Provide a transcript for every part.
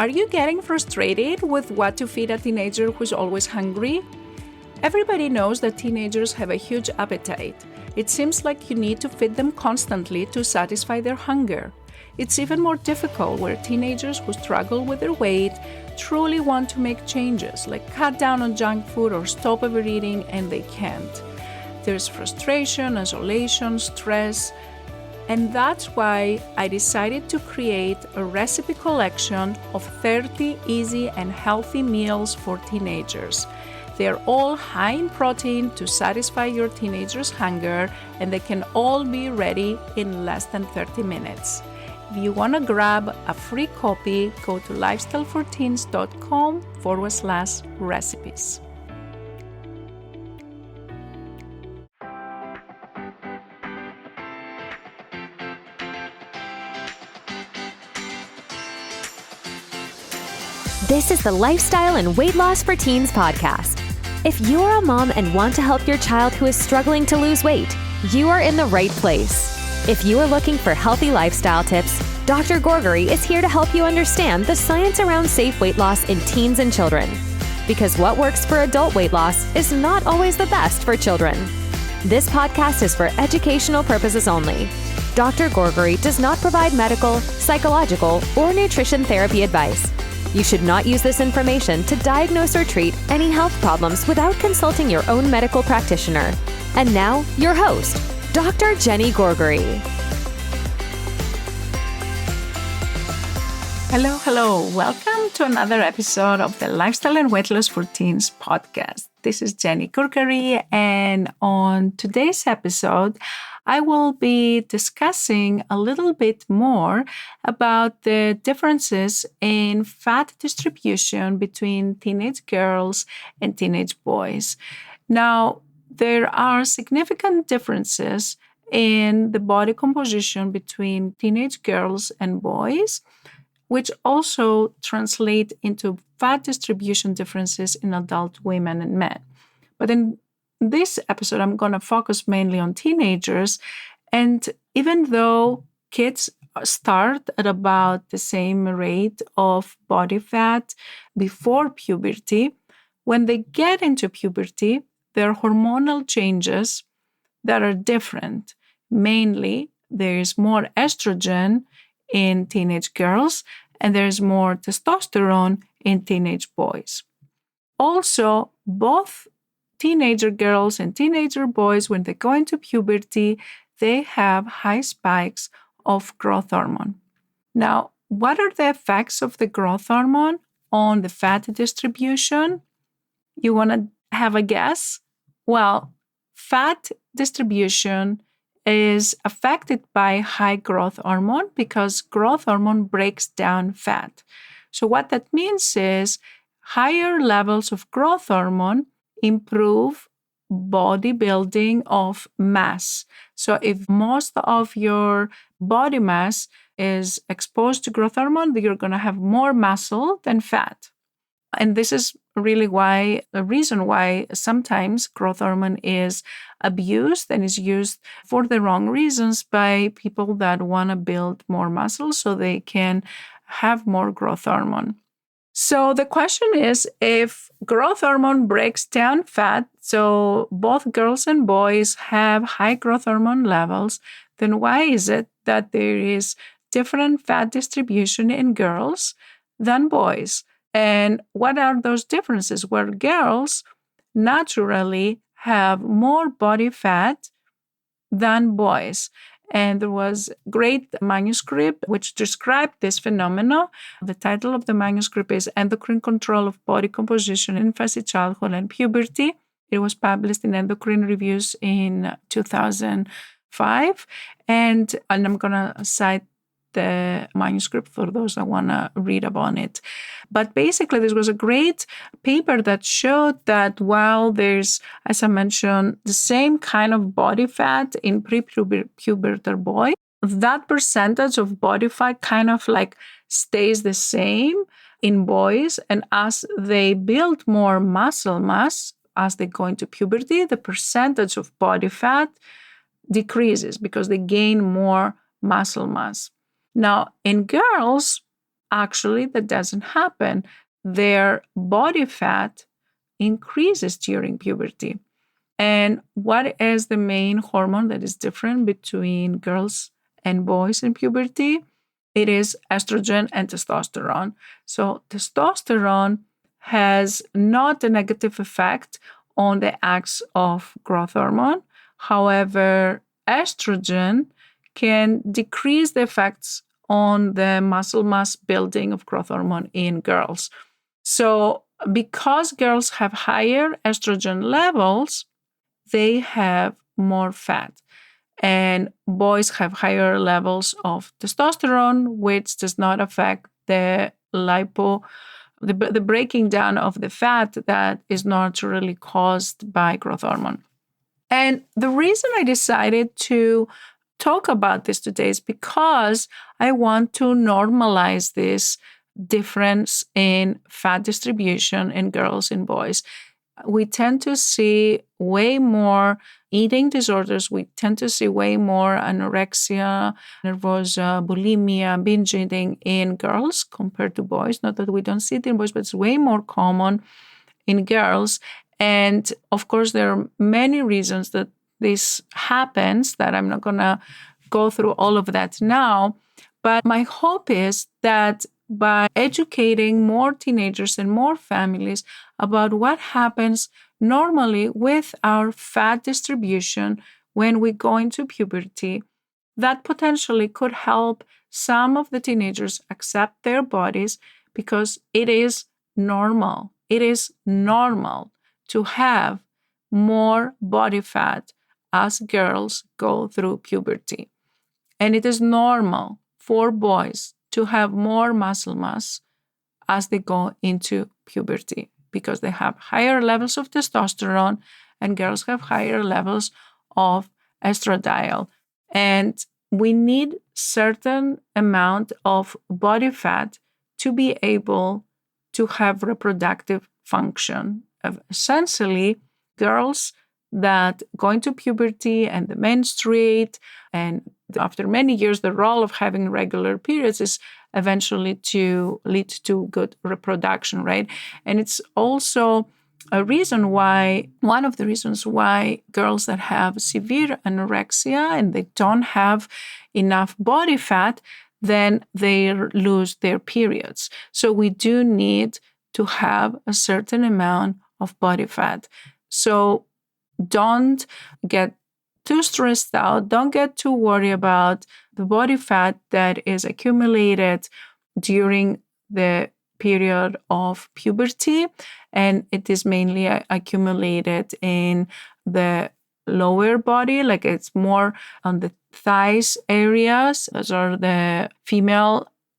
Are you getting frustrated with what to feed a teenager who's always hungry? Everybody knows that teenagers have a huge appetite. It seems like you need to feed them constantly to satisfy their hunger. It's even more difficult where teenagers who struggle with their weight truly want to make changes, like cut down on junk food or stop overeating, and they can't. There's frustration, isolation, stress, and that's why I decided to create a recipe collection of 30 easy and healthy meals for teenagers. They're all high in protein to satisfy your teenager's hunger, and they can all be ready in less than 30 minutes. If you want to grab a free copy, go to lifestyleforteens.com/recipes. This is the Lifestyle and Weight Loss for Teens podcast. If you're a mom and want to help your child who is struggling to lose weight, you are in the right place. If you are looking for healthy lifestyle tips, Dr. Gourgari is here to help you understand the science around safe weight loss in teens and children. Because what works for adult weight loss is not always the best for children. This podcast is for educational purposes only. Dr. Gourgari does not provide medical, psychological, or nutrition therapy advice. You should not use this information to diagnose or treat any health problems without consulting your own medical practitioner. And now, your host, Dr. Jenny Gourgari. Hello. Welcome to another episode of the Lifestyle and Weight Loss for Teens podcast. This is Jenny Gourgari, and on today's episode, I will be discussing a little bit more about the differences in fat distribution between teenage girls and teenage boys. Now, there are significant differences in the body composition between teenage girls and boys, which also translate into fat distribution differences in adult women and men. But in this episode, I'm going to focus mainly on teenagers. And even though kids start at about the same rate of body fat before puberty, when they get into puberty, there are hormonal changes that are different. Mainly, there is more estrogen in teenage girls, and there's more testosterone in teenage boys. Also, both teenager girls and teenager boys, when they go into puberty, they have high spikes of growth hormone. Now, what are the effects of the growth hormone on the fat distribution? You want to have a guess? Well, fat distribution is affected by high growth hormone because growth hormone breaks down fat. So what that means is higher levels of growth hormone improve bodybuilding of mass. So if most of your body mass is exposed to growth hormone, you're going to have more muscle than fat. And this is really the reason why sometimes growth hormone is abused and is used for the wrong reasons by people that want to build more muscle so they can have more growth hormone. So the question is, if growth hormone breaks down fat, so both girls and boys have high growth hormone levels, then why is it that there is different fat distribution in girls than boys? And what are those differences? Where girls naturally have more body fat than boys. And there was a great manuscript which described this phenomenon. The title of the manuscript is Endocrine Control of Body Composition in Infancy, Childhood, and Puberty. It was published in Endocrine Reviews in 2005. And I'm going to cite the manuscript for those that want to read about it. But basically, this was a great paper that showed that while there's, as I mentioned, the same kind of body fat in pre-pubertal boy, that percentage of body fat kind of like stays the same in boys. And as they build more muscle mass, as they go into puberty, the percentage of body fat decreases because they gain more muscle mass. Now, in girls, actually, that doesn't happen. Their body fat increases during puberty. And what is the main hormone that is different between girls and boys in puberty? It is estrogen and testosterone. So, testosterone has not a negative effect on the acts of growth hormone. However, estrogen can decrease the effects on the muscle mass building of growth hormone in girls. So, because girls have higher estrogen levels, they have more fat. And boys have higher levels of testosterone, which does not affect the the breaking down of the fat that is naturally caused by growth hormone. And the reason I decided to talk about this today is because I want to normalize this difference in fat distribution in girls and boys. We tend to see way more eating disorders. We tend to see way more anorexia, nervosa, bulimia, binge eating in girls compared to boys. Not that we don't see it in boys, but it's way more common in girls. And of course, there are many reasons that this happens that I'm not going to go through all of that now. But my hope is that by educating more teenagers and more families about what happens normally with our fat distribution when we go into puberty, that potentially could help some of the teenagers accept their bodies because it is normal. It is normal to have more body fat as girls go through puberty. And it is normal for boys to have more muscle mass as they go into puberty because they have higher levels of testosterone and girls have higher levels of estradiol. And we need certain amount of body fat to be able to have reproductive function. Essentially, girls that go into puberty and they menstruate, and after many years, the role of having regular periods is eventually to lead to good reproduction, right? And it's also one of the reasons why girls that have severe anorexia and they don't have enough body fat, then they lose their periods. So we do need to have a certain amount of body fat. So don't get too stressed out. Don't get too worried about the body fat that is accumulated during the period of puberty. And it is mainly accumulated in the lower body, like it's more on the thighs areas. Those are the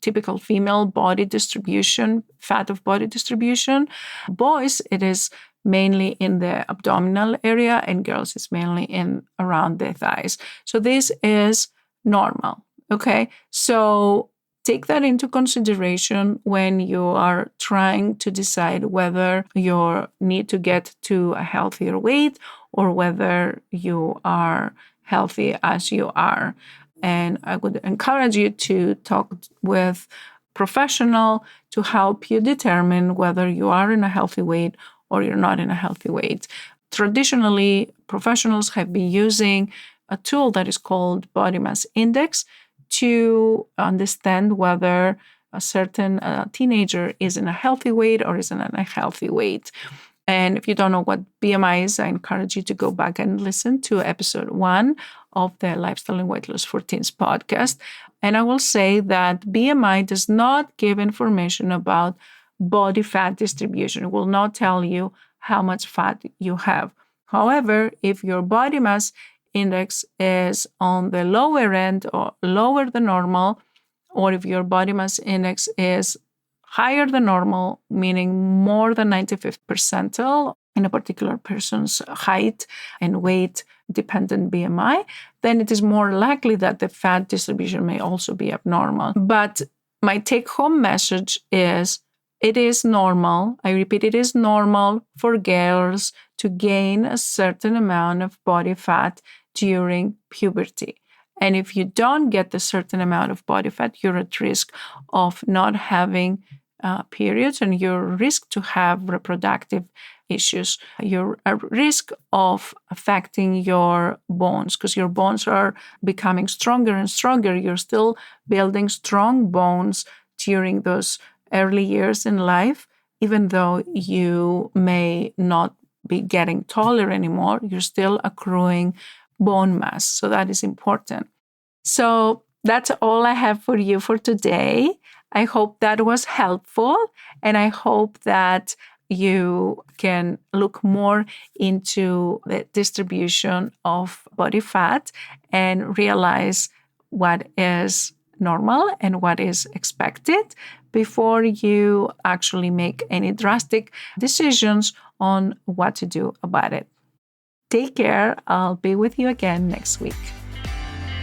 typical female body distribution, fat of body distribution. Boys, it is mainly in the abdominal area, and girls is mainly in around the thighs. So this is normal. Okay. So take that into consideration when you are trying to decide whether you need to get to a healthier weight or whether you are healthy as you are. And I would encourage you to talk with a professional to help you determine whether you are in a healthy weight or you're not in a healthy weight. Traditionally, professionals have been using a tool that is called body mass index to understand whether a certain teenager is in a healthy weight or is in a unhealthy weight. And if you don't know what BMI is, I encourage you to go back and listen to episode 1 of the Lifestyle and Weight Loss for Teens podcast. And I will say that BMI does not give information about body fat distribution. It will not tell you how much fat you have. However, if your body mass index is on the lower end or lower than normal, or if your body mass index is higher than normal, meaning more than 95th percentile in a particular person's height and weight dependent BMI, then it is more likely that the fat distribution may also be abnormal. But my take-home message is it is normal. I repeat, it is normal for girls to gain a certain amount of body fat during puberty. And if you don't get a certain amount of body fat, you're at risk of not having periods, and you're at risk to have reproductive issues. You're at risk of affecting your bones because your bones are becoming stronger and stronger. You're still building strong bones during those early years in life, even though you may not be getting taller anymore, you're still accruing bone mass. So that is important. So that's all I have for you for today. I hope that was helpful, and I hope that you can look more into the distribution of body fat and realize what is normal and what is expected before you actually make any drastic decisions on what to do about it. Take care. I'll be with you again next week.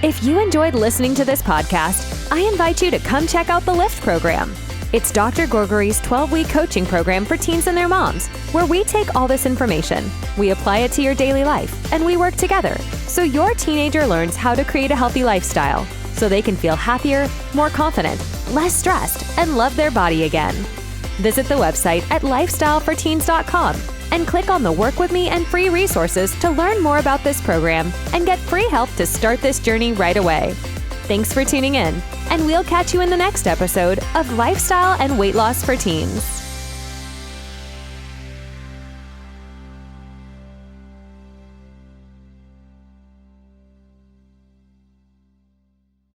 If you enjoyed listening to this podcast, I invite you to come check out the LIFT program. It's Dr. Gourgari's 12-week coaching program for teens and their moms, where we take all this information, we apply it to your daily life, and we work together so your teenager learns how to create a healthy lifestyle so they can feel happier, more confident, less stressed, and love their body again. Visit the website at lifestyleforteens.com and click on the Work With Me and free resources to learn more about this program and get free help to start this journey right away. Thanks for tuning in, and we'll catch you in the next episode of Lifestyle and Weight Loss for Teens.